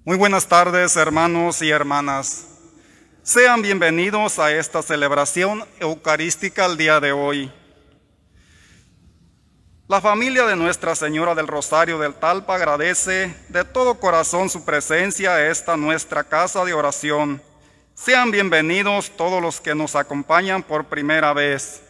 Muy buenas tardes, hermanos y hermanas. Sean bienvenidos a esta celebración eucarística el día de hoy. La familia de Nuestra Señora del Rosario del Talpa agradece de todo corazón su presencia a esta nuestra casa de oración. Sean bienvenidos todos los que nos acompañan por primera vez.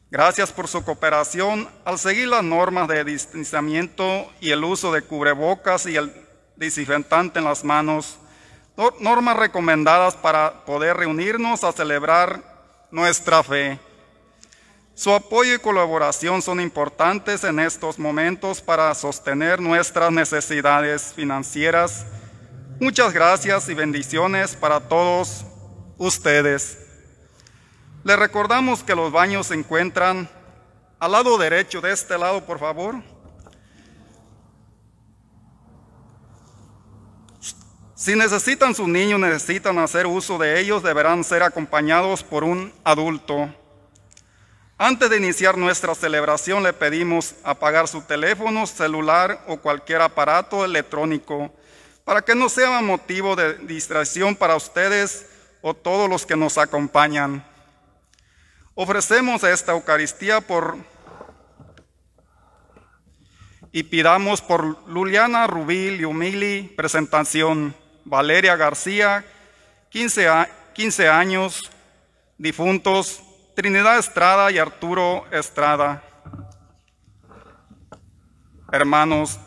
Gracias por su cooperación al seguir las normas de distanciamiento y el uso de cubrebocas y el desinfectante en las manos, normas recomendadas para poder reunirnos a celebrar nuestra fe. Su apoyo y colaboración son importantes en estos momentos para sostener nuestras necesidades financieras. Muchas gracias y bendiciones para todos ustedes. Les recordamos que los baños se encuentran al lado derecho, de este lado, por favor. Si necesitan sus niños, necesitan hacer uso de ellos, deberán ser acompañados por un adulto. Antes de iniciar nuestra celebración, le pedimos apagar su teléfono, celular o cualquier aparato electrónico para que no sea motivo de distracción para ustedes o todos los que nos acompañan. Ofrecemos esta Eucaristía y pidamos por Luliana Rubí Liumili, presentación. Valeria García, 15 años, difuntos, Trinidad Estrada y Arturo Estrada. Hermanos,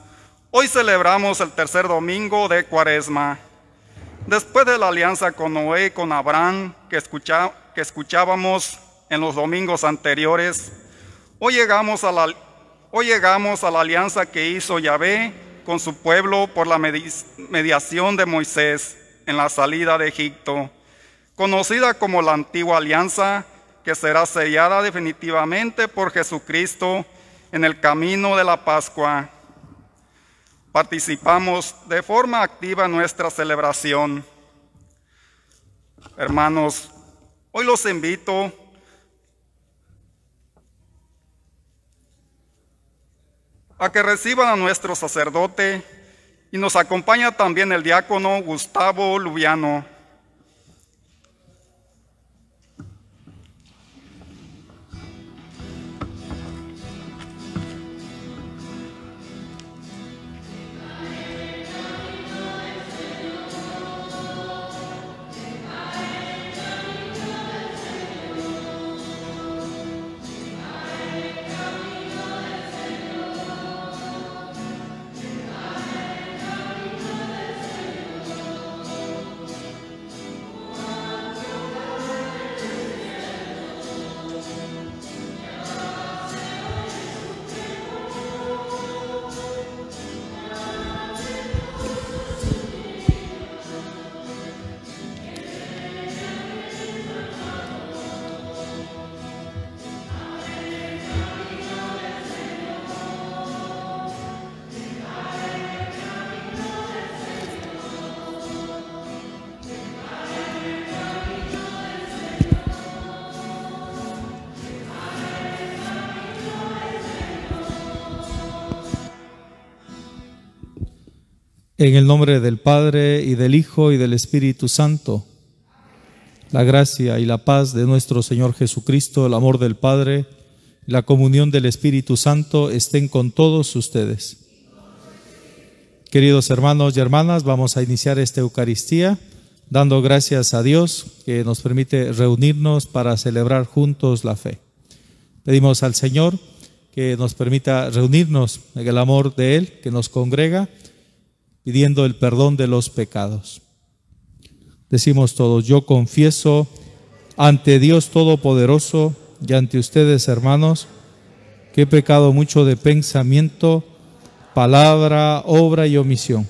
hoy celebramos el tercer domingo de Cuaresma. Después de la alianza con Noé y con Abraham que escuchábamos en los domingos anteriores, hoy llegamos a la alianza que hizo Yahvé con su pueblo por la mediación de Moisés en la salida de Egipto, conocida como la antigua alianza, que será sellada definitivamente por Jesucristo en el camino de la Pascua. Participamos de forma activa en nuestra celebración. Hermanos, hoy los invito a que reciban a nuestro sacerdote y nos acompaña también el diácono Gustavo Lubiano. En el nombre del Padre, y del Hijo, y del Espíritu Santo, la gracia y la paz de nuestro Señor Jesucristo, el amor del Padre, y la comunión del Espíritu Santo estén con todos ustedes. Queridos hermanos y hermanas, vamos a iniciar esta Eucaristía dando gracias a Dios que nos permite reunirnos para celebrar juntos la fe. Pedimos al Señor que nos permita reunirnos en el amor de Él que nos congrega, pidiendo el perdón de los pecados. Decimos todos: yo confieso ante Dios Todopoderoso y ante ustedes, hermanos, que he pecado mucho de pensamiento, palabra, obra y omisión.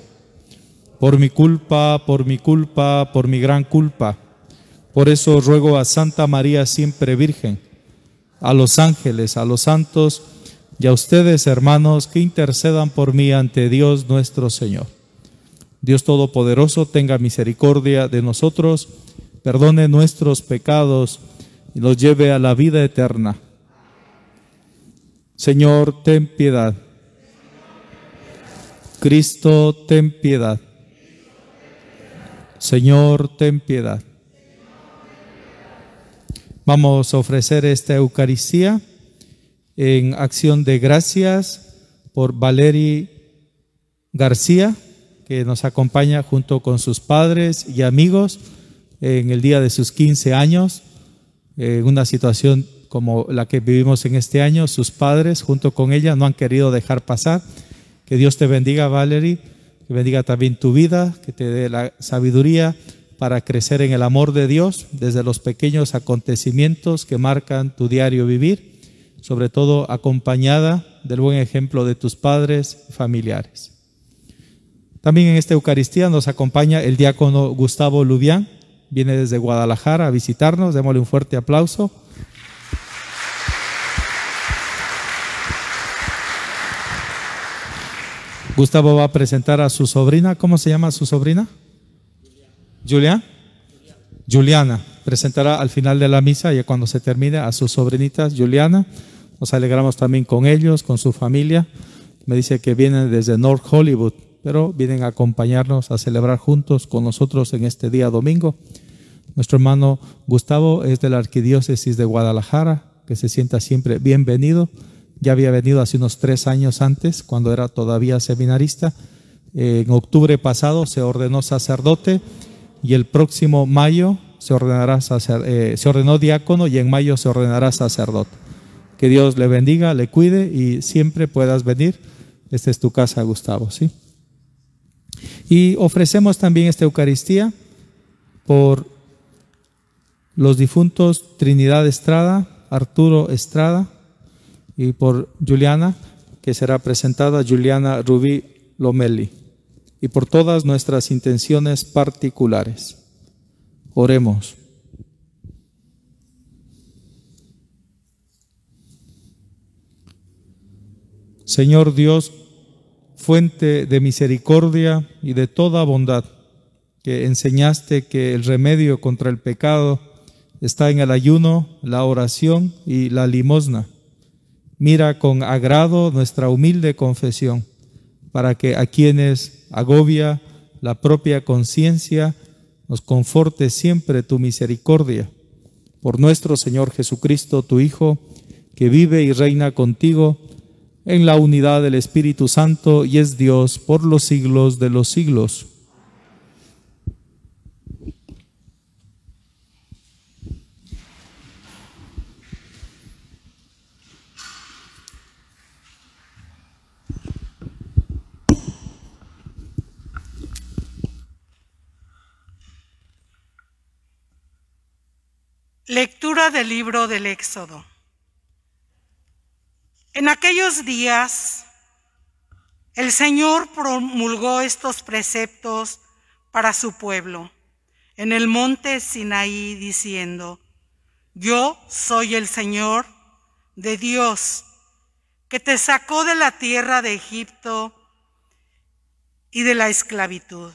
Por mi culpa, por mi gran culpa. Por eso ruego a Santa María siempre Virgen, a los ángeles, a los santos y a ustedes, hermanos, que intercedan por mí ante Dios nuestro Señor. Dios Todopoderoso tenga misericordia de nosotros, perdone nuestros pecados y nos lleve a la vida eterna. Señor, ten piedad. Cristo, ten piedad. Señor, ten piedad. Vamos a ofrecer esta Eucaristía en acción de gracias por Valery García, que nos acompaña junto con sus padres y amigos en el día de sus 15 años. En una situación como la que vivimos en este año, sus padres junto con ella no han querido dejar pasar. Que Dios te bendiga, Valery, que bendiga también tu vida, que te dé la sabiduría para crecer en el amor de Dios desde los pequeños acontecimientos que marcan tu diario vivir, sobre todo acompañada del buen ejemplo de tus padres y familiares. También en esta Eucaristía nos acompaña el diácono Gustavo Lubián, viene desde Guadalajara a visitarnos, démosle un fuerte aplauso. Gustavo va a presentar a su sobrina. ¿Cómo se llama su sobrina? Juliana. Presentará al final de la misa, ya cuando se termine, a sus sobrinitas. Juliana, nos alegramos también con ellos, con su familia. Me dice que vienen desde North Hollywood, pero vienen a acompañarnos a celebrar juntos con nosotros en este día domingo. Nuestro hermano Gustavo es de la Arquidiócesis de Guadalajara, que se sienta siempre bienvenido. Ya había venido hace unos 3 años antes, cuando era todavía seminarista. En octubre pasado se ordenó sacerdote y el próximo mayo se ordenó diácono y en mayo se ordenará sacerdote. Que Dios le bendiga, le cuide y siempre puedas venir. Esta es tu casa, Gustavo, ¿sí? Y ofrecemos también esta Eucaristía por los difuntos Trinidad Estrada, Arturo Estrada, y por Juliana, que será presentada, Juliana Rubí Lomelli, y por todas nuestras intenciones particulares. Oremos. Señor Dios, fuente de misericordia y de toda bondad, que enseñaste que el remedio contra el pecado está en el ayuno, la oración y la limosna. Mira con agrado nuestra humilde confesión, para que a quienes agobia la propia conciencia, nos conforte siempre tu misericordia. Por nuestro Señor Jesucristo, tu Hijo, que vive y reina contigo en la unidad del Espíritu Santo y es Dios por los siglos de los siglos. Lectura del libro del Éxodo. En aquellos días, el Señor promulgó estos preceptos para su pueblo en el monte Sinaí, diciendo: Yo soy el Señor de Dios, que te sacó de la tierra de Egipto y de la esclavitud.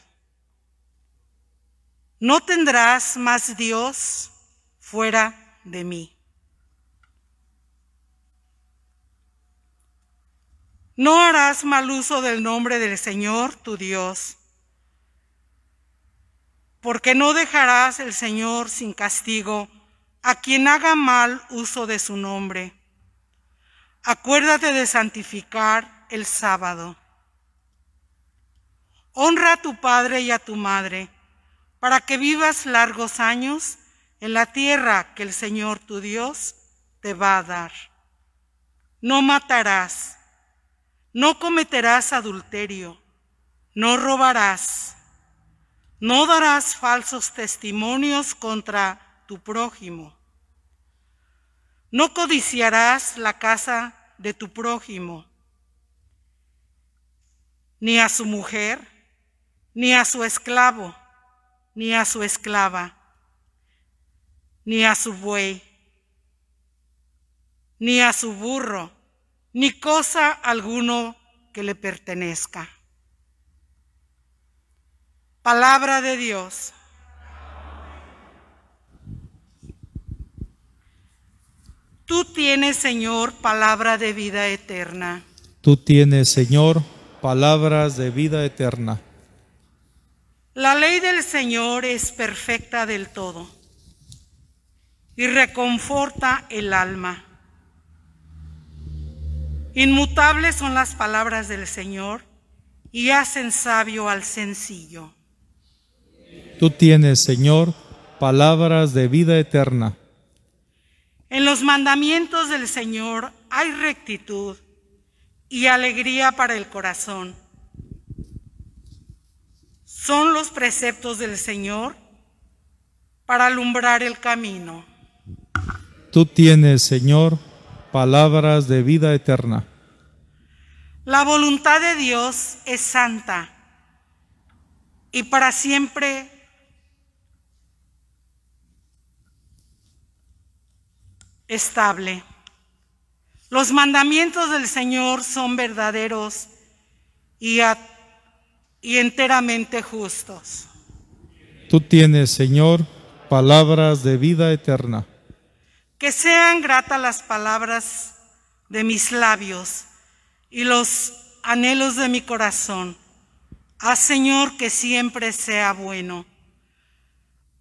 No tendrás más Dios fuera de mí. No harás mal uso del nombre del Señor tu Dios, porque no dejarás el Señor sin castigo a quien haga mal uso de su nombre. Acuérdate de santificar el sábado. Honra a tu padre y a tu madre, para que vivas largos años en la tierra que el Señor tu Dios te va a dar. No matarás, no cometerás adulterio, no robarás, no darás falsos testimonios contra tu prójimo, no codiciarás la casa de tu prójimo, ni a su mujer, ni a su esclavo, ni a su esclava, ni a su buey, ni a su burro, ni cosa alguno que le pertenezca. Palabra de Dios. Tú tienes, Señor, palabra de vida eterna. Tú tienes, Señor, palabras de vida eterna. La ley del Señor es perfecta del todo y reconforta el alma. Inmutables son las palabras del Señor y hacen sabio al sencillo. Tú tienes, Señor, palabras de vida eterna. En los mandamientos del Señor hay rectitud y alegría para el corazón. Son los preceptos del Señor para alumbrar el camino. Tú tienes, Señor, palabras de vida eterna. La voluntad de Dios es santa y para siempre estable. Los mandamientos del Señor son verdaderos y enteramente justos. Tú tienes, Señor, palabras de vida eterna. Que sean gratas las palabras de mis labios y los anhelos de mi corazón. Haz, Señor, que siempre sea bueno,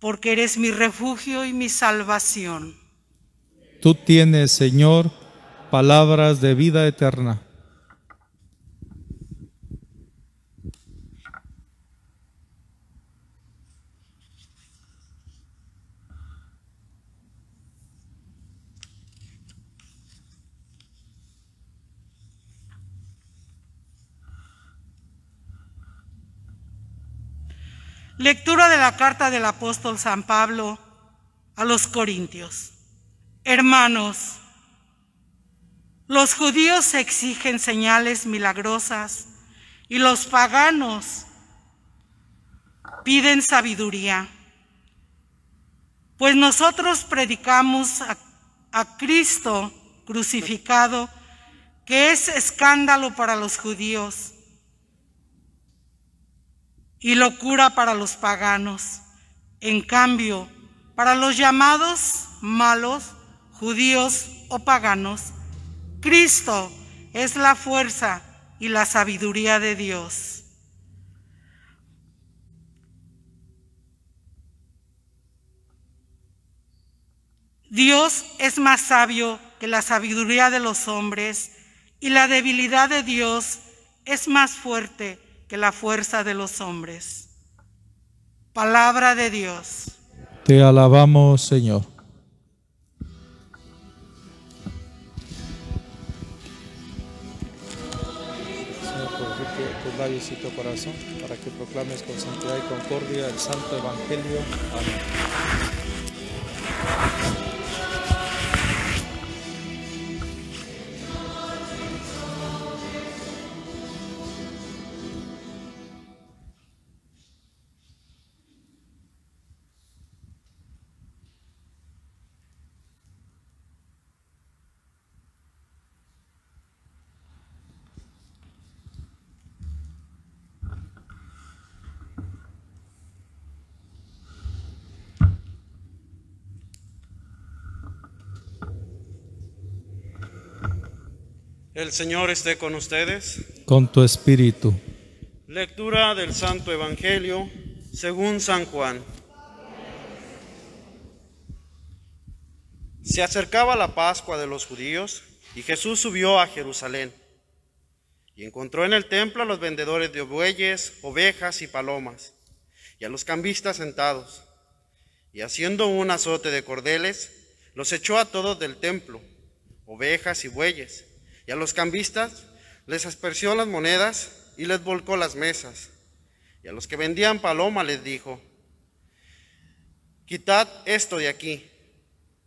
porque eres mi refugio y mi salvación. Tú tienes, Señor, palabras de vida eterna. Lectura de la carta del apóstol San Pablo a los Corintios. Hermanos, los judíos exigen señales milagrosas y los paganos piden sabiduría. Pues nosotros predicamos a Cristo crucificado, que es escándalo para los judíos y locura para los paganos. En cambio, para los llamados malos, judíos o paganos, Cristo es la fuerza y la sabiduría de Dios. Dios es más sabio que la sabiduría de los hombres, y la debilidad de Dios es más fuerte que la fuerza de los hombres. Palabra de Dios. Te alabamos, Señor. Señor, purifique tus labios y tu corazón, para que proclames con santidad y concordia el santo evangelio. Amén. El Señor esté con ustedes. Con tu espíritu. Lectura del Santo Evangelio según San Juan. Se acercaba la Pascua de los judíos y Jesús subió a Jerusalén y encontró en el templo a los vendedores de bueyes, ovejas y palomas y a los cambistas sentados, y haciendo un azote de cordeles los echó a todos del templo, ovejas y bueyes, y a los cambistas les aspersió las monedas y les volcó las mesas. Y a los que vendían paloma les dijo: quitad esto de aquí,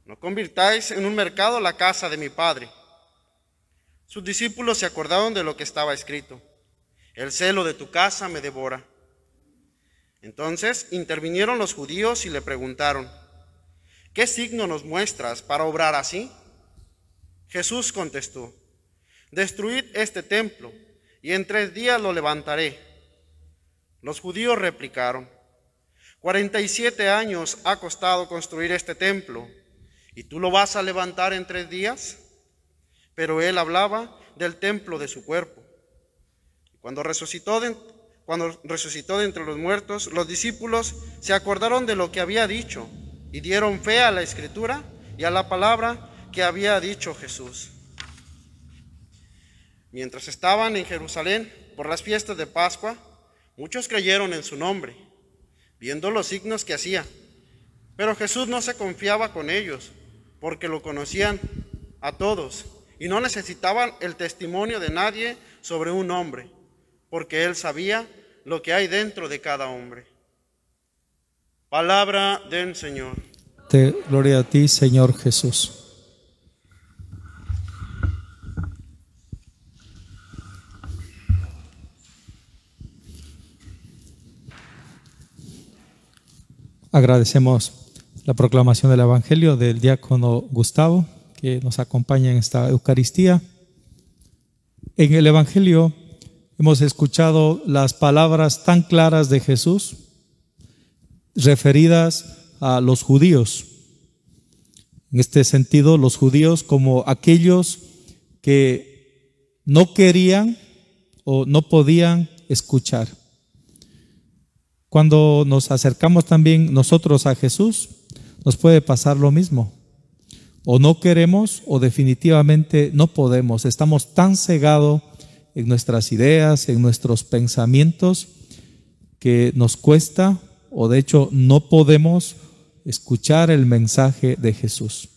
no convirtáis en un mercado la casa de mi Padre. Sus discípulos se acordaron de lo que estaba escrito: el celo de tu casa me devora. Entonces intervinieron los judíos y le preguntaron: ¿qué signo nos muestras para obrar así? Jesús contestó: destruid este templo, y en 3 días lo levantaré. Los judíos replicaron: 47 años ha costado construir este templo, ¿y tú lo vas a levantar en 3 días? Pero él hablaba del templo de su cuerpo. Cuando resucitó cuando resucitó de entre los muertos, los discípulos se acordaron de lo que había dicho y dieron fe a la Escritura y a la palabra que había dicho Jesús. Mientras estaban en Jerusalén por las fiestas de Pascua, muchos creyeron en su nombre, viendo los signos que hacía. Pero Jesús no se confiaba con ellos, porque lo conocían a todos y no necesitaban el testimonio de nadie sobre un hombre, porque Él sabía lo que hay dentro de cada hombre. Palabra del Señor. Gloria a ti, Señor Jesús. Agradecemos la proclamación del Evangelio del diácono Gustavo, que nos acompaña en esta Eucaristía. En el Evangelio hemos escuchado las palabras tan claras de Jesús referidas a los judíos. En este sentido, los judíos como aquellos que no querían o no podían escuchar. Cuando nos acercamos también nosotros a Jesús, nos puede pasar lo mismo. O no queremos o definitivamente no podemos. Estamos tan cegados en nuestras ideas, en nuestros pensamientos, que nos cuesta o de hecho no podemos escuchar el mensaje de Jesús.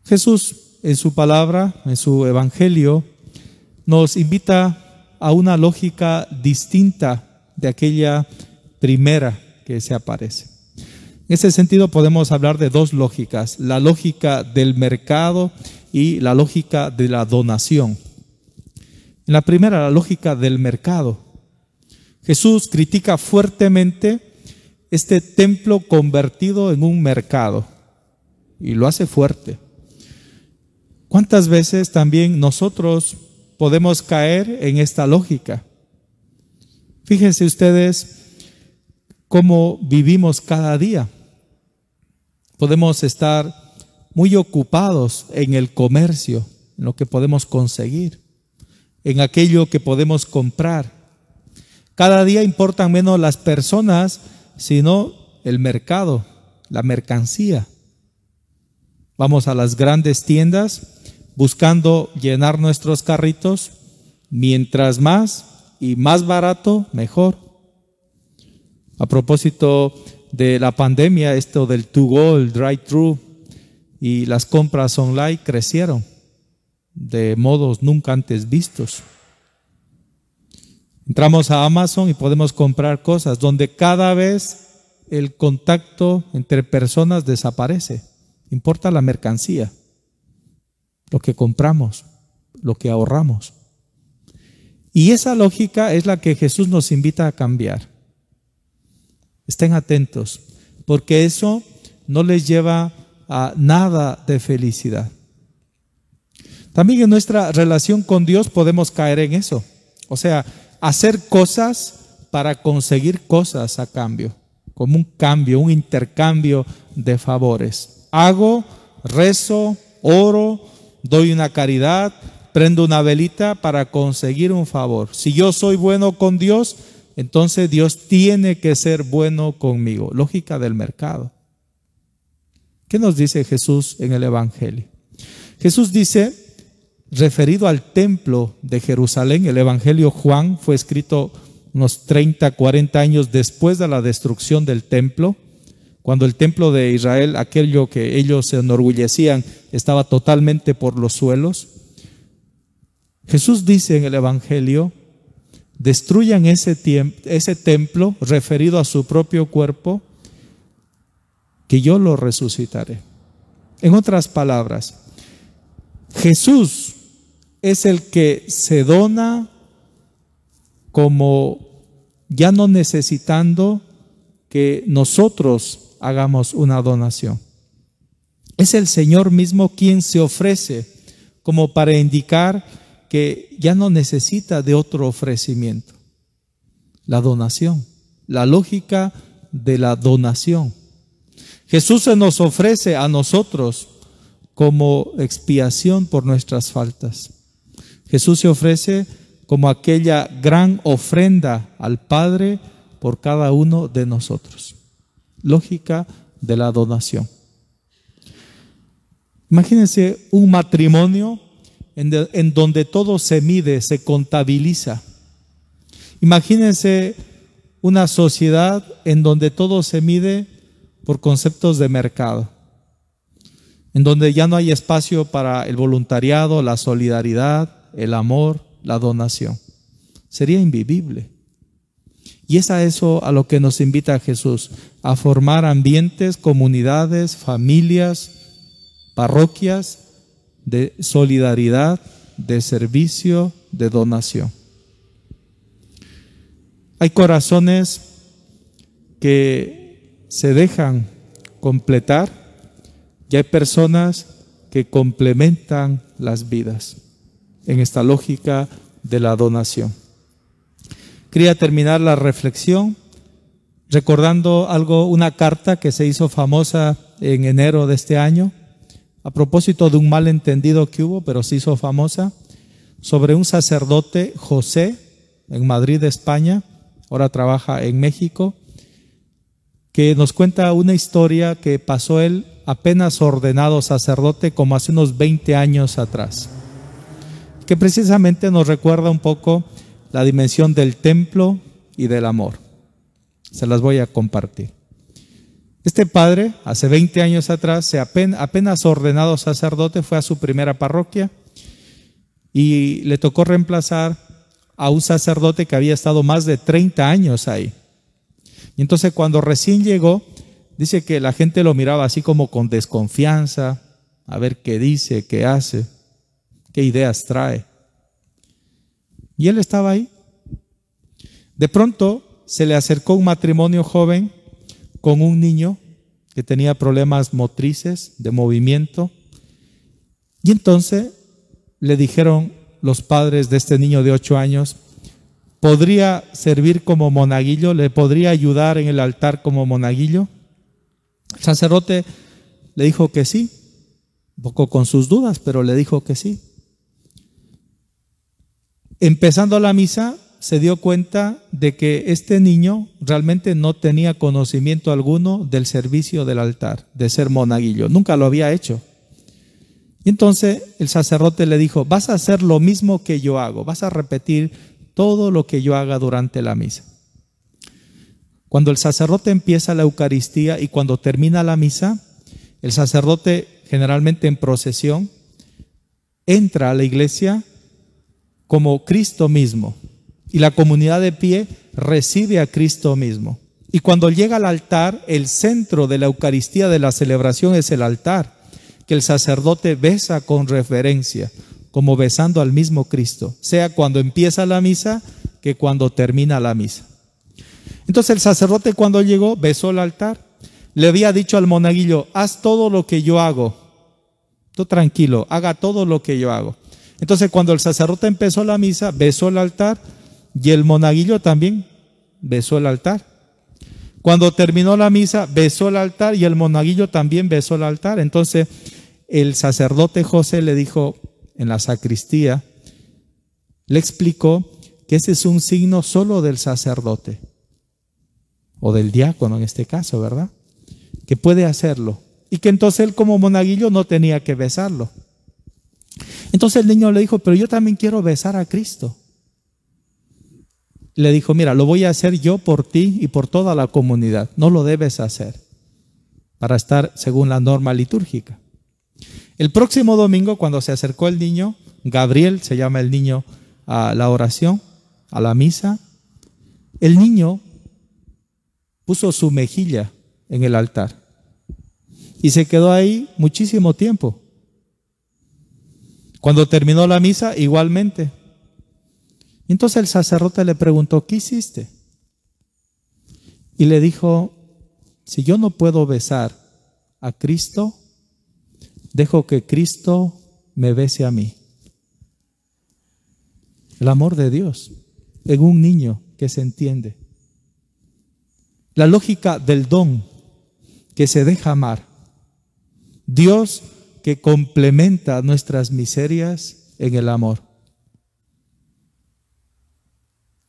Jesús en su palabra, en su evangelio, nos invita a una lógica distinta de aquella primera que se aparece. En ese sentido podemos hablar de dos lógicas, la lógica del mercado y la lógica de la donación. En la primera, la lógica del mercado. Jesús critica fuertemente este templo convertido en un mercado y lo hace fuerte. ¿Cuántas veces también nosotros podemos caer en esta lógica? Fíjense ustedes cómo vivimos cada día. Podemos estar muy ocupados en el comercio, en lo que podemos conseguir, en aquello que podemos comprar. Cada día importan menos las personas, sino el mercado, la mercancía. Vamos a las grandes tiendas buscando llenar nuestros carritos, mientras más y más barato, mejor. A propósito de la pandemia, esto del to-go, el drive-thru y las compras online crecieron de modos nunca antes vistos. Entramos a Amazon y podemos comprar cosas donde cada vez el contacto entre personas desaparece. Importa la mercancía, lo que compramos, lo que ahorramos. Y esa lógica es la que Jesús nos invita a cambiar. Estén atentos, porque eso no les lleva a nada de felicidad. También en nuestra relación con Dios podemos caer en eso. O sea, hacer cosas para conseguir cosas a cambio, como un cambio, un intercambio de favores. Hago, rezo, oro, doy una caridad, prendo una velita para conseguir un favor. Si yo soy bueno con Dios, entonces Dios tiene que ser bueno conmigo. Lógica del mercado. ¿Qué nos dice Jesús en el Evangelio? Jesús dice, referido al templo de Jerusalén, el Evangelio Juan fue escrito unos 30, 40 años después de la destrucción del templo, cuando el templo de Israel, aquello que ellos se enorgullecían, estaba totalmente por los suelos. Jesús dice en el Evangelio, destruyan ese templo referido a su propio cuerpo, que yo lo resucitaré. En otras palabras, Jesús es el que se dona como ya no necesitando que nosotros hagamos una donación. Es el Señor mismo quien se ofrece como para indicar que ya no necesita de otro ofrecimiento. La donación, la lógica de la donación. Jesús se nos ofrece a nosotros como expiación por nuestras faltas. Jesús se ofrece como aquella gran ofrenda al Padre por cada uno de nosotros. Lógica de la donación. Imagínense un matrimonio en donde todo se mide, se contabiliza. Imagínense una sociedad en donde todo se mide por conceptos de mercado, en donde ya no hay espacio para el voluntariado, la solidaridad, el amor, la donación. Sería invivible. Y es a eso a lo que nos invita Jesús, a formar ambientes, comunidades, familias, parroquias de solidaridad, de servicio, de donación. Hay corazones que se dejan completar y hay personas que complementan las vidas en esta lógica de la donación. Quería terminar la reflexión recordando una carta que se hizo famosa en enero de este año, a propósito de un malentendido que hubo, pero se hizo famosa, sobre un sacerdote, José, en Madrid, España, ahora trabaja en México, que nos cuenta una historia que pasó él apenas ordenado sacerdote como hace unos 20 años atrás, que precisamente nos recuerda un poco la dimensión del templo y del amor. Se las voy a compartir. Este padre, hace 20 años atrás, apenas ordenado sacerdote, fue a su primera parroquia y le tocó reemplazar a un sacerdote que había estado más de 30 años ahí. Y entonces cuando recién llegó, dice que la gente lo miraba así como con desconfianza, a ver qué dice, qué hace, qué ideas trae. Y él estaba ahí. De pronto se le acercó un matrimonio joven con un niño que tenía problemas motrices, de movimiento. Y entonces le dijeron los padres de este niño de 8 años, ¿podría servir como monaguillo? ¿Le podría ayudar en el altar como monaguillo? El sacerdote le dijo que sí, un poco con sus dudas, pero le dijo que sí. Empezando la misa, se dio cuenta de que este niño realmente no tenía conocimiento alguno del servicio del altar, de ser monaguillo. Nunca lo había hecho. Y entonces el sacerdote le dijo, vas a hacer lo mismo que yo hago, vas a repetir todo lo que yo haga durante la misa. Cuando el sacerdote empieza la Eucaristía y cuando termina la misa, el sacerdote, generalmente en procesión, entra a la iglesia como Cristo mismo. Y la comunidad de pie recibe a Cristo mismo. Y cuando llega al altar, el centro de la Eucaristía, de la celebración, es el altar, que el sacerdote besa con reverencia, como besando al mismo Cristo, sea cuando empieza la misa que cuando termina la misa. Entonces el sacerdote, cuando llegó, besó el altar, le había dicho al monaguillo, haz todo lo que yo hago, tú tranquilo, haga todo lo que yo hago. Entonces cuando el sacerdote empezó la misa, besó el altar, y el monaguillo también besó el altar. Cuando terminó la misa, besó el altar y el monaguillo también besó el altar. Entonces el sacerdote José le dijo en la sacristía, le explicó que ese es un signo solo del sacerdote, o del diácono en este caso, ¿verdad? Que puede hacerlo. Y que entonces él como monaguillo no tenía que besarlo. Entonces el niño le dijo, pero yo también quiero besar a Cristo. Le dijo, mira, lo voy a hacer yo por ti y por toda la comunidad. No lo debes hacer para estar según la norma litúrgica. El próximo domingo, cuando se acercó el niño, Gabriel, se llama el niño, a la oración, a la misa, el niño puso su mejilla en el altar y se quedó ahí muchísimo tiempo. Cuando terminó la misa, igualmente. Entonces el sacerdote le preguntó, ¿qué hiciste? Y le dijo, si yo no puedo besar a Cristo, dejo que Cristo me bese a mí. El amor de Dios en un niño que se entiende. La lógica del don que se deja amar. Dios que complementa nuestras miserias en el amor.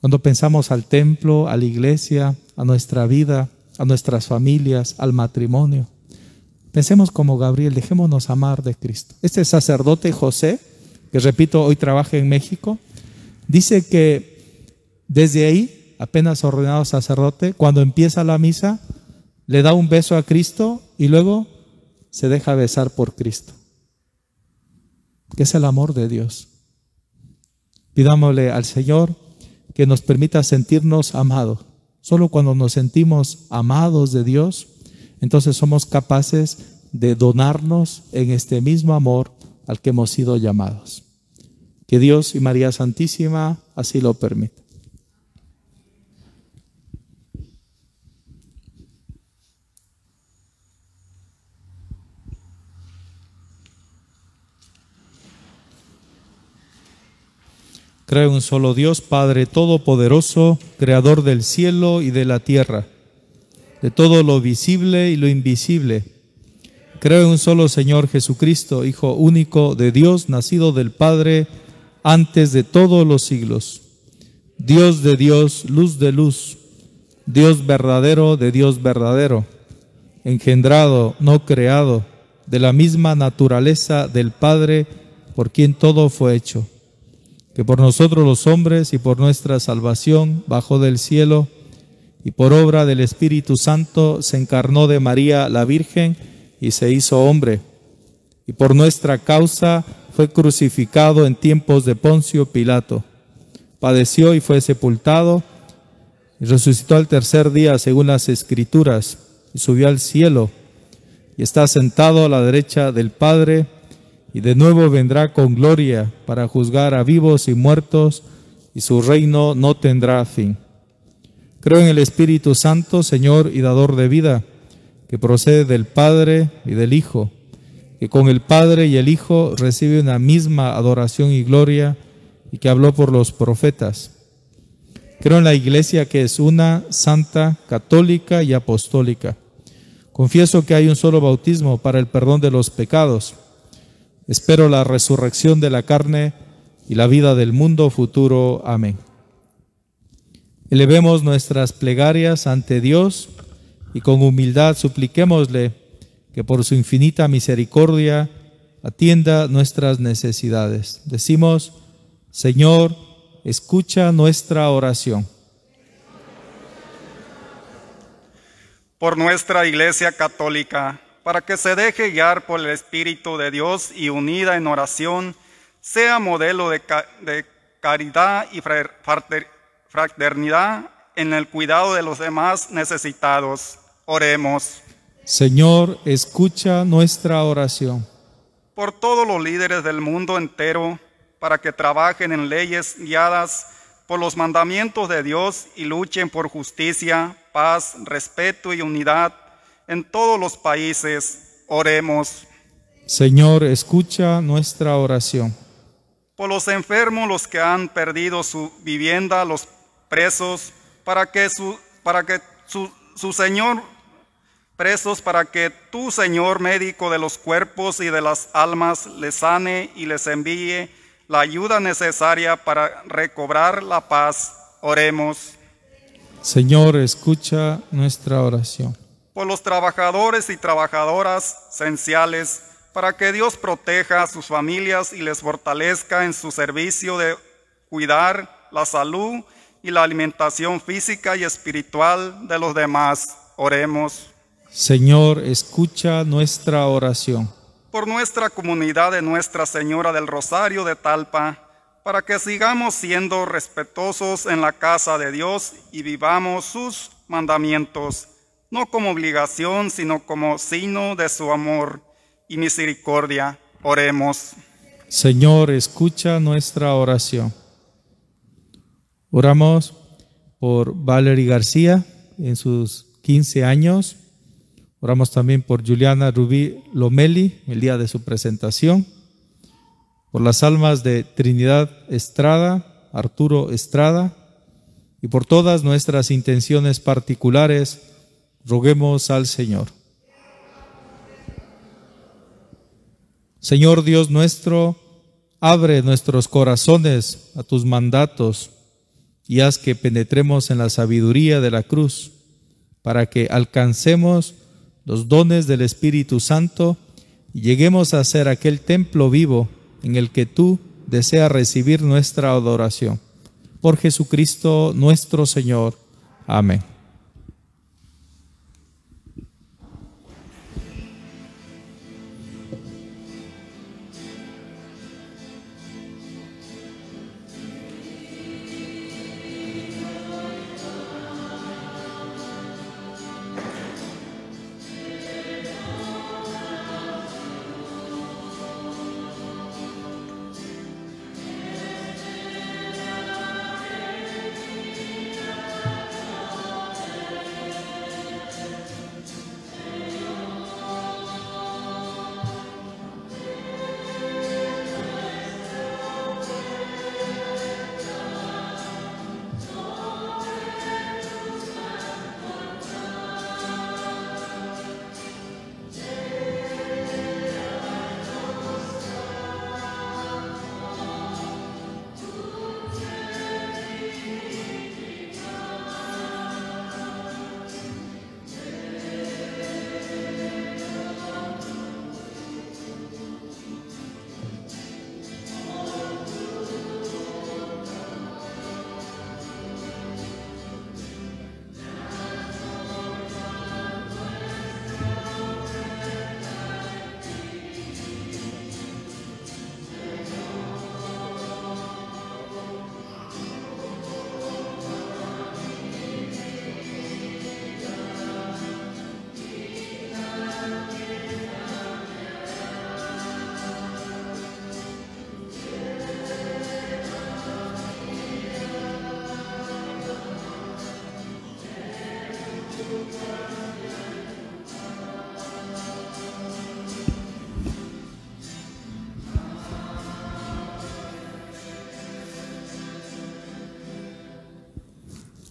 Cuando pensamos al templo, a la iglesia, a nuestra vida, a nuestras familias, al matrimonio, pensemos como Gabriel, dejémonos amar de Cristo. Este sacerdote José, que repito, hoy trabaja en México, dice que desde ahí, apenas ordenado sacerdote, cuando empieza la misa, le da un beso a Cristo y luego se deja besar por Cristo, que es el amor de Dios. Pidámosle al Señor que nos permita sentirnos amados. Solo cuando nos sentimos amados de Dios, entonces somos capaces de donarnos en este mismo amor al que hemos sido llamados. Que Dios y María Santísima así lo permitan. Creo en un solo Dios, Padre Todopoderoso, Creador del cielo y de la tierra, de todo lo visible y lo invisible. Creo en un solo Señor Jesucristo, Hijo único de Dios, nacido del Padre antes de todos los siglos. Dios de Dios, luz de luz, Dios verdadero de Dios verdadero, engendrado, no creado, de la misma naturaleza del Padre, por quien todo fue hecho, que por nosotros los hombres y por nuestra salvación bajó del cielo y por obra del Espíritu Santo se encarnó de María la Virgen y se hizo hombre, y por nuestra causa fue crucificado en tiempos de Poncio Pilato, padeció y fue sepultado y resucitó al tercer día según las Escrituras y subió al cielo y está sentado a la derecha del Padre, y de nuevo vendrá con gloria para juzgar a vivos y muertos, y su reino no tendrá fin. Creo en el Espíritu Santo, Señor y dador de vida, que procede del Padre y del Hijo, que con el Padre y el Hijo recibe una misma adoración y gloria, y que habló por los profetas. Creo en la Iglesia, que es una, santa, católica y apostólica. Confieso que hay un solo bautismo para el perdón de los pecados. Espero la resurrección de la carne y la vida del mundo futuro. Amén. Elevemos nuestras plegarias ante Dios y con humildad supliquémosle que por su infinita misericordia atienda nuestras necesidades. Decimos: Señor, escucha nuestra oración. Por nuestra Iglesia Católica, para que se deje guiar por el Espíritu de Dios y unida en oración, sea modelo de caridad y fraternidad en el cuidado de los demás necesitados. Oremos. Señor, escucha nuestra oración. Por todos los líderes del mundo entero, para que trabajen en leyes guiadas por los mandamientos de Dios y luchen por justicia, paz, respeto y unidad en todos los países. Oremos. Señor, escucha nuestra oración. Por los enfermos, los que han perdido su vivienda, los presos, para que tú, Señor, médico de los cuerpos y de las almas, les sane y les envíe la ayuda necesaria para recobrar la paz. Oremos. Señor, escucha nuestra oración. Por los trabajadores y trabajadoras esenciales, para que Dios proteja a sus familias y les fortalezca en su servicio de cuidar la salud y la alimentación física y espiritual de los demás. Oremos. Señor, escucha nuestra oración. Por nuestra comunidad de Nuestra Señora del Rosario de Talpa, para que sigamos siendo respetuosos en la casa de Dios y vivamos sus mandamientos, no como obligación, sino como signo de su amor y misericordia. Oremos. Señor, escucha nuestra oración. Oramos por Valerie García en sus 15 años. Oramos también por Juliana Rubí Lomeli, el día de su presentación. Por las almas de Trinidad Estrada, Arturo Estrada, y por todas nuestras intenciones particulares, roguemos al Señor. Señor Dios nuestro, abre nuestros corazones a tus mandatos, y haz que penetremos en la sabiduría de la cruz, para que alcancemos los dones del Espíritu Santo y lleguemos a ser aquel templo vivo en el que tú deseas recibir nuestra adoración. Por Jesucristo nuestro Señor. Amén.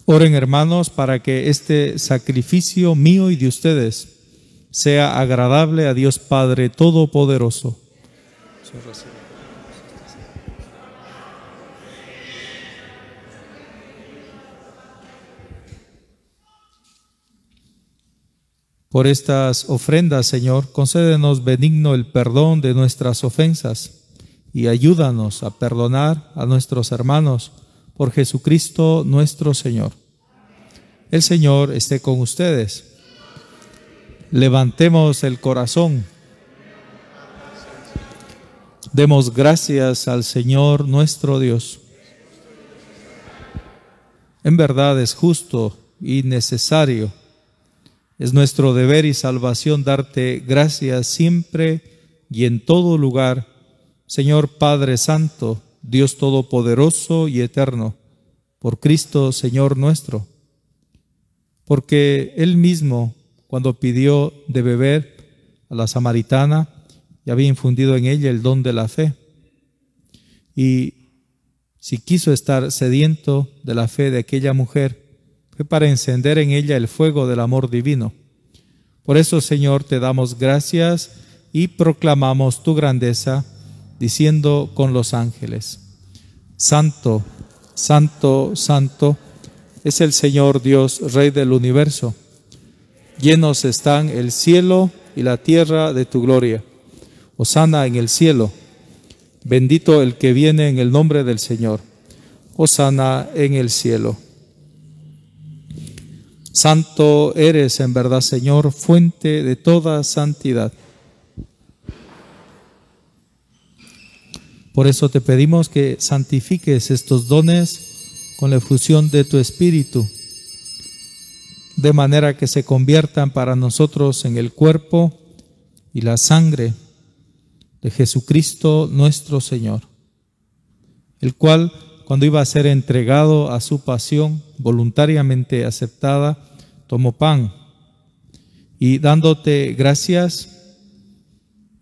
Oren, hermanos, para que este sacrificio mío y de ustedes sea agradable a Dios Padre Todopoderoso. Por estas ofrendas, Señor, concédenos benigno el perdón de nuestras ofensas y ayúdanos a perdonar a nuestros hermanos por Jesucristo nuestro Señor. El Señor esté con ustedes. Levantemos el corazón. Demos gracias al Señor nuestro Dios. En verdad es justo y necesario. Es nuestro deber y salvación darte gracias siempre y en todo lugar, Señor Padre Santo, Dios Todopoderoso y Eterno, por Cristo Señor nuestro. Porque Él mismo, cuando pidió de beber a la samaritana, ya había infundido en ella el don de la fe. Y si quiso estar sediento de la fe de aquella mujer, fue para encender en ella el fuego del amor divino. Por eso, Señor, te damos gracias y proclamamos tu grandeza, diciendo con los ángeles: Santo, Santo, Santo, es el Señor Dios, Rey del universo. Llenos están el cielo y la tierra de tu gloria. Hosana en el cielo. Bendito el que viene en el nombre del Señor. Hosana en el cielo. Santo eres en verdad, Señor, fuente de toda santidad. Por eso te pedimos que santifiques estos dones con la efusión de tu Espíritu, de manera que se conviertan para nosotros en el cuerpo y la sangre de Jesucristo nuestro Señor, el cual, cuando iba a ser entregado a su pasión voluntariamente aceptada, tomó pan y, dándote gracias,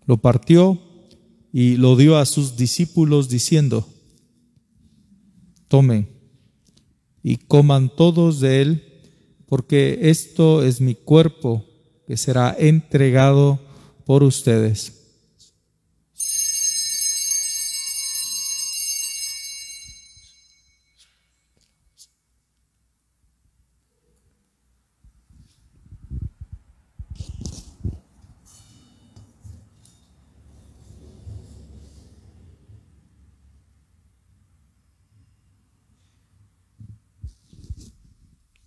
lo partió y lo dio a sus discípulos diciendo: tomen y coman todos de él, porque esto es mi cuerpo que será entregado por ustedes.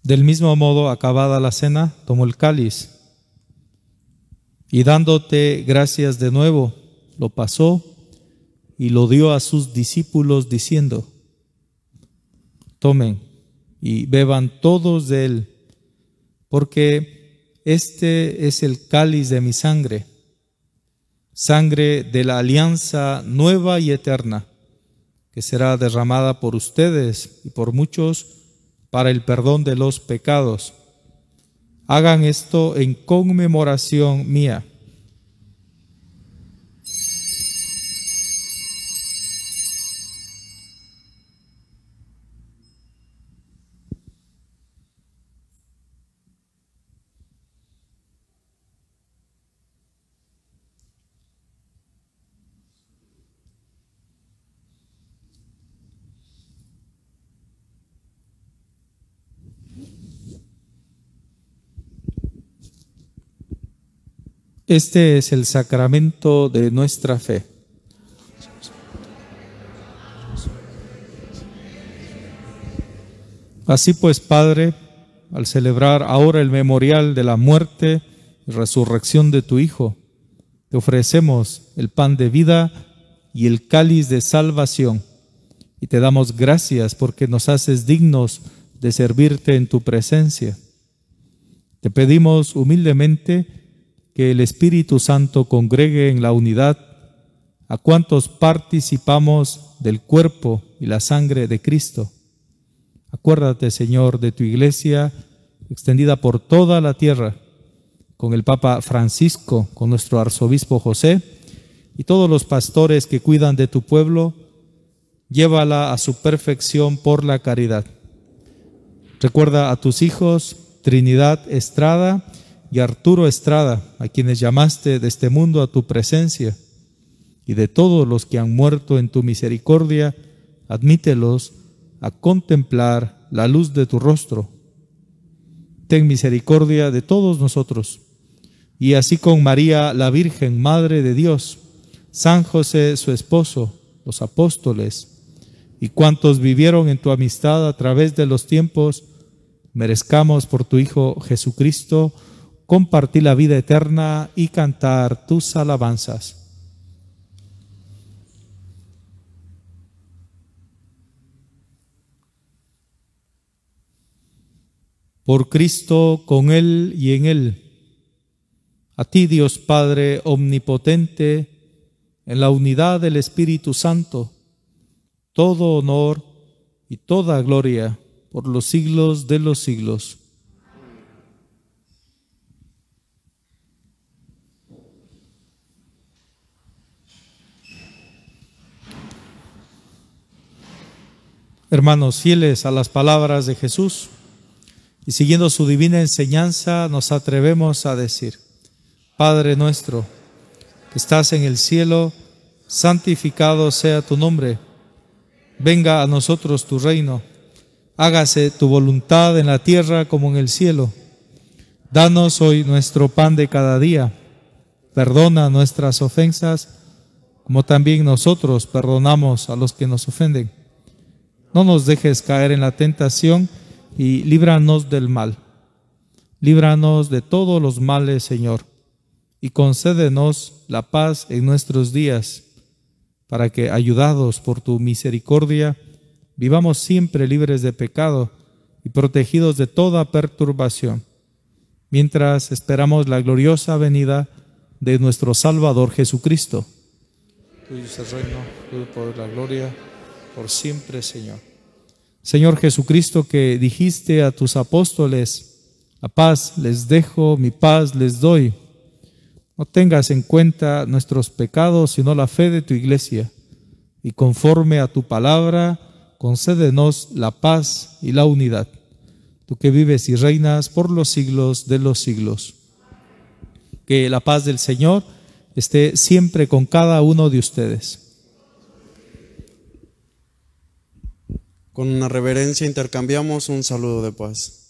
Del mismo modo, acabada la cena, tomó el cáliz y dándote gracias de nuevo, lo pasó y lo dio a sus discípulos diciendo: tomen y beban todos de él, porque este es el cáliz de mi sangre, sangre de la alianza nueva y eterna, que será derramada por ustedes y por muchos para el perdón de los pecados. Hagan esto en conmemoración mía. Este es el sacramento de nuestra fe. Así pues, Padre, al celebrar ahora el memorial de la muerte y resurrección de tu Hijo, te ofrecemos el pan de vida y el cáliz de salvación, y te damos gracias porque nos haces dignos de servirte en tu presencia. Te pedimos humildemente que el Espíritu Santo congregue en la unidad a cuantos participamos del cuerpo y la sangre de Cristo. Acuérdate, Señor, de tu iglesia extendida por toda la tierra, con el Papa Francisco, con nuestro arzobispo José y todos los pastores que cuidan de tu pueblo. Llévala a su perfección por la caridad. Recuerda a tus hijos Trinidad Estrada y Arturo Estrada, a quienes llamaste de este mundo a tu presencia, y de todos los que han muerto en tu misericordia, admítelos a contemplar la luz de tu rostro. Ten misericordia de todos nosotros, y así con María, la Virgen, Madre de Dios, San José, su esposo, los apóstoles, y cuantos vivieron en tu amistad a través de los tiempos, merezcamos por tu Hijo Jesucristo compartir la vida eterna y cantar tus alabanzas. Por Cristo, con Él y en Él, a ti, Dios Padre omnipotente, en la unidad del Espíritu Santo, todo honor y toda gloria por los siglos de los siglos. Hermanos, fieles a las palabras de Jesús y siguiendo su divina enseñanza, nos atrevemos a decir: Padre nuestro, que estás en el cielo, santificado sea tu nombre. Venga a nosotros tu reino. Hágase tu voluntad en la tierra como en el cielo. Danos hoy nuestro pan de cada día. Perdona nuestras ofensas, como también nosotros perdonamos a los que nos ofenden. No nos dejes caer en la tentación y líbranos del mal. Líbranos de todos los males, Señor, y concédenos la paz en nuestros días, para que, ayudados por tu misericordia, vivamos siempre libres de pecado y protegidos de toda perturbación, mientras esperamos la gloriosa venida de nuestro Salvador Jesucristo. Tuyo es el reino, tuyo el poder, la gloria, por siempre, Señor. Señor Jesucristo, que dijiste a tus apóstoles: la paz les dejo, mi paz les doy. No tengas en cuenta nuestros pecados, sino la fe de tu iglesia, y conforme a tu palabra, concédenos la paz y la unidad. Tú que vives y reinas por los siglos de los siglos. Que la paz del Señor esté siempre con cada uno de ustedes. Con una reverencia intercambiamos un saludo de paz.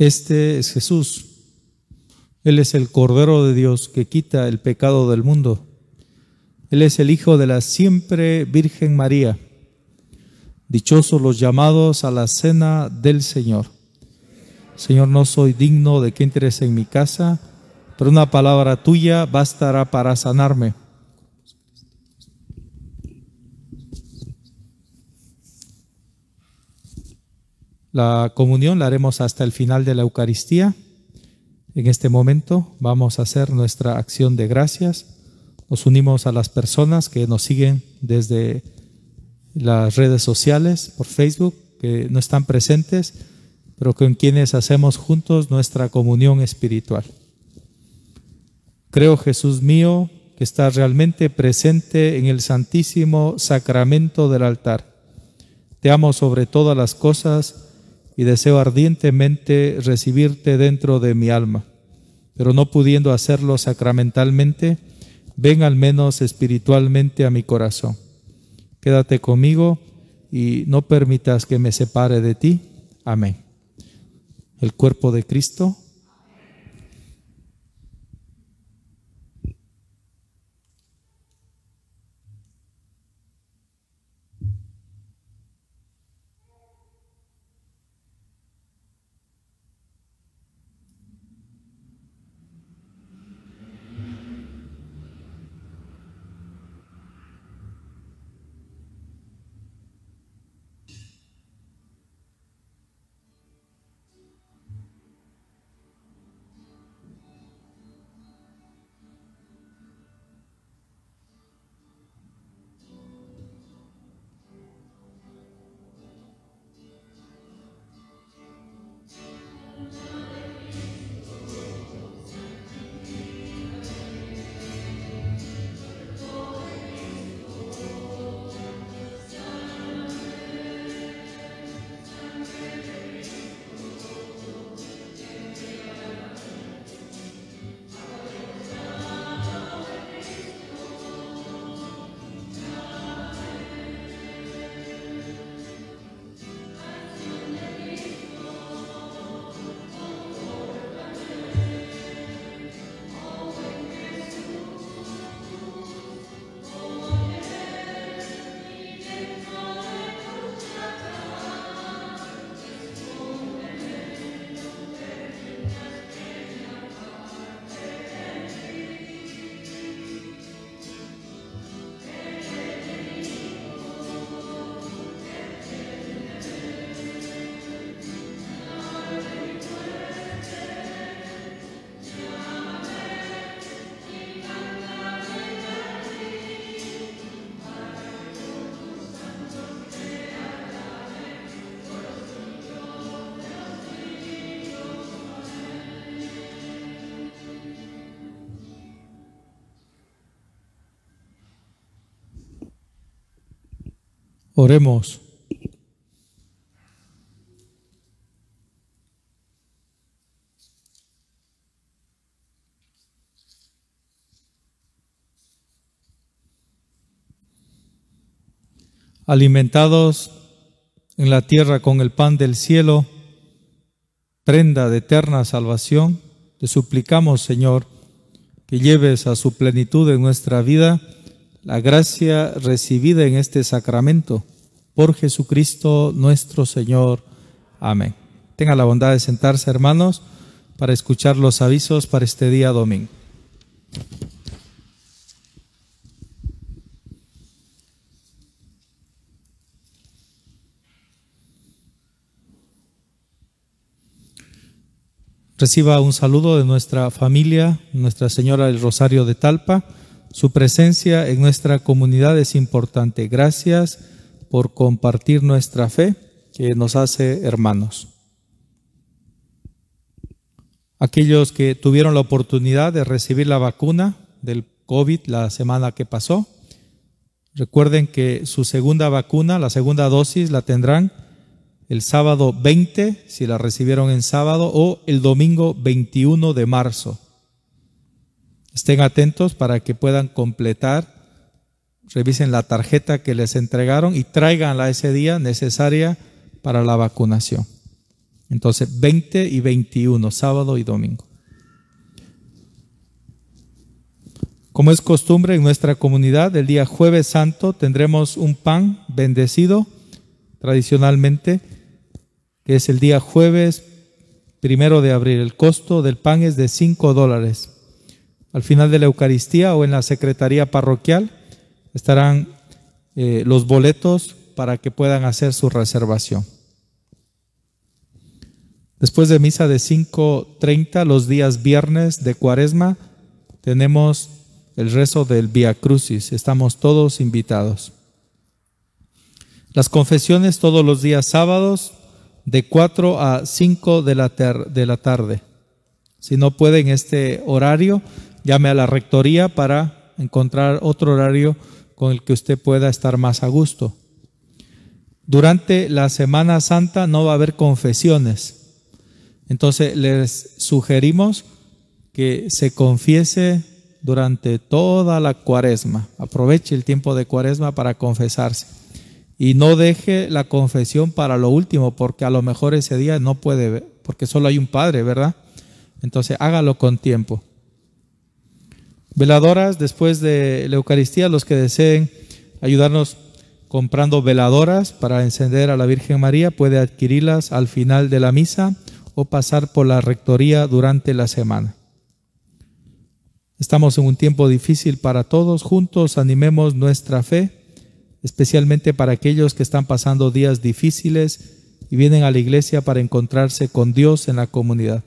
Este es Jesús. Él es el Cordero de Dios que quita el pecado del mundo. Él es el Hijo de la siempre Virgen María. Dichosos los llamados a la cena del Señor. Señor, no soy digno de que entres en mi casa, pero una palabra tuya bastará para sanarme. La comunión la haremos hasta el final de la Eucaristía. En este momento vamos a hacer nuestra acción de gracias. Nos unimos a las personas que nos siguen desde las redes sociales, por Facebook, que no están presentes, pero con quienes hacemos juntos nuestra comunión espiritual. Creo, Jesús mío, que estás realmente presente en el santísimo sacramento del altar. Te amo sobre todas las cosas y deseo ardientemente recibirte dentro de mi alma, pero no pudiendo hacerlo sacramentalmente, ven al menos espiritualmente a mi corazón. Quédate conmigo y no permitas que me separe de ti. Amén. El cuerpo de Cristo. Oremos. Alimentados en la tierra con el pan del cielo, prenda de eterna salvación, te suplicamos, Señor, que lleves a su plenitud en nuestra vida la gracia recibida en este sacramento, por Jesucristo nuestro Señor. Amén. Tenga la bondad de sentarse, hermanos, para escuchar los avisos para este día domingo. Reciba un saludo de nuestra familia, Nuestra Señora del Rosario de Talpa. Su presencia en nuestra comunidad es importante. Gracias por compartir nuestra fe que nos hace hermanos. Aquellos que tuvieron la oportunidad de recibir la vacuna del COVID la semana que pasó, recuerden que su segunda vacuna, la segunda dosis, la tendrán el sábado 20, si la recibieron en sábado, o el domingo 21 de marzo. Estén atentos para que puedan completar, revisen la tarjeta que les entregaron y tráiganla ese día necesaria para la vacunación. Entonces 20 y 21, sábado y domingo. Como es costumbre en nuestra comunidad, el día Jueves Santo tendremos un pan bendecido, tradicionalmente, que es el día jueves 1 de abril. El costo del pan es de $5. Al final de la Eucaristía o en la secretaría parroquial estarán los boletos para que puedan hacer su reservación. Después de misa de 5:30, los días viernes de Cuaresma, tenemos el rezo del Vía Crucis. Estamos todos invitados. Las confesiones todos los días sábados de 4 a 5 de la tarde. Si no puede en este horario, llame a la rectoría para encontrar otro horario con el que usted pueda estar más a gusto. Durante la Semana Santa no va a haber confesiones. Entonces les sugerimos que se confiese durante toda la Cuaresma. Aproveche el tiempo de Cuaresma para confesarse. Y no deje la confesión para lo último, porque a lo mejor ese día no puede, porque solo hay un padre, ¿verdad? Entonces hágalo con tiempo. Veladoras, después de la Eucaristía, los que deseen ayudarnos comprando veladoras para encender a la Virgen María, puede adquirirlas al final de la misa o pasar por la rectoría durante la semana. Estamos en un tiempo difícil para todos. Juntos animemos nuestra fe, especialmente para aquellos que están pasando días difíciles y vienen a la iglesia para encontrarse con Dios en la comunidad.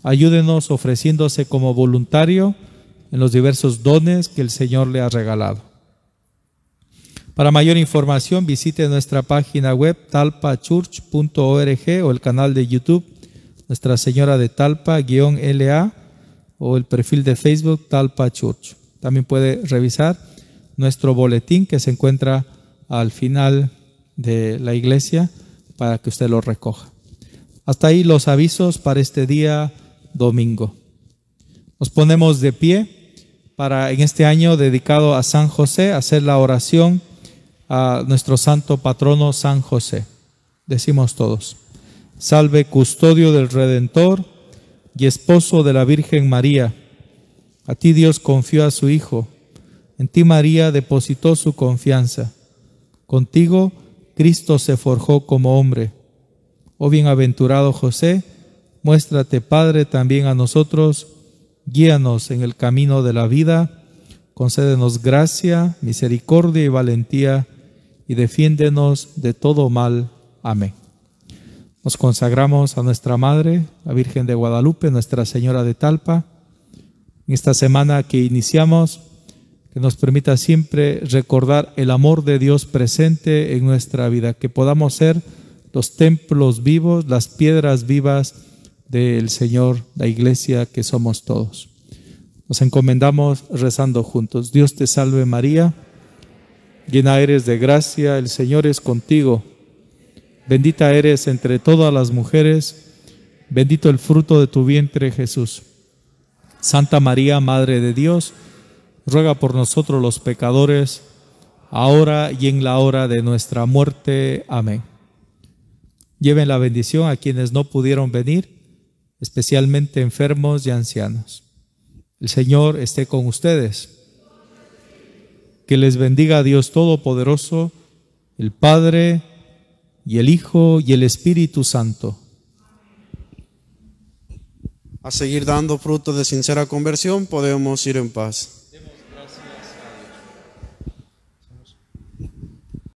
Ayúdenos ofreciéndose como voluntario en los diversos dones que el Señor le ha regalado. Para mayor información, visite nuestra página web talpachurch.org o el canal de YouTube Nuestra Señora de Talpa-LA o el perfil de Facebook Talpa Church. También puede revisar nuestro boletín que se encuentra al final de la iglesia para que usted lo recoja. Hasta ahí los avisos para este día domingo. Nos ponemos de pie para en este año dedicado a San José hacer la oración a nuestro santo patrono San José. Decimos todos: salve custodio del Redentor y esposo de la Virgen María. A ti Dios confió a su Hijo, en ti María depositó su confianza. Contigo Cristo se forjó como hombre. Oh bienaventurado José, muéstrate Padre también a nosotros, guíanos en el camino de la vida, concédenos gracia, misericordia y valentía, y defiéndenos de todo mal. Amén. Nos consagramos a nuestra Madre, la Virgen de Guadalupe, Nuestra Señora de Talpa. En esta semana que iniciamos, que nos permita siempre recordar el amor de Dios presente en nuestra vida, que podamos ser los templos vivos, las piedras vivas del Señor, la iglesia que somos todos. Nos encomendamos rezando juntos. Dios te salve María, llena eres de gracia, el Señor es contigo. Bendita eres entre todas las mujeres, bendito el fruto de tu vientre Jesús. Santa María, Madre de Dios, ruega por nosotros los pecadores, ahora y en la hora de nuestra muerte. Amén. Lleven la bendición a quienes no pudieron venir, especialmente enfermos y ancianos. El Señor esté con ustedes. Que les bendiga Dios Todopoderoso, el Padre, y el Hijo, y el Espíritu Santo. A seguir dando fruto de sincera conversión, podemos ir en paz.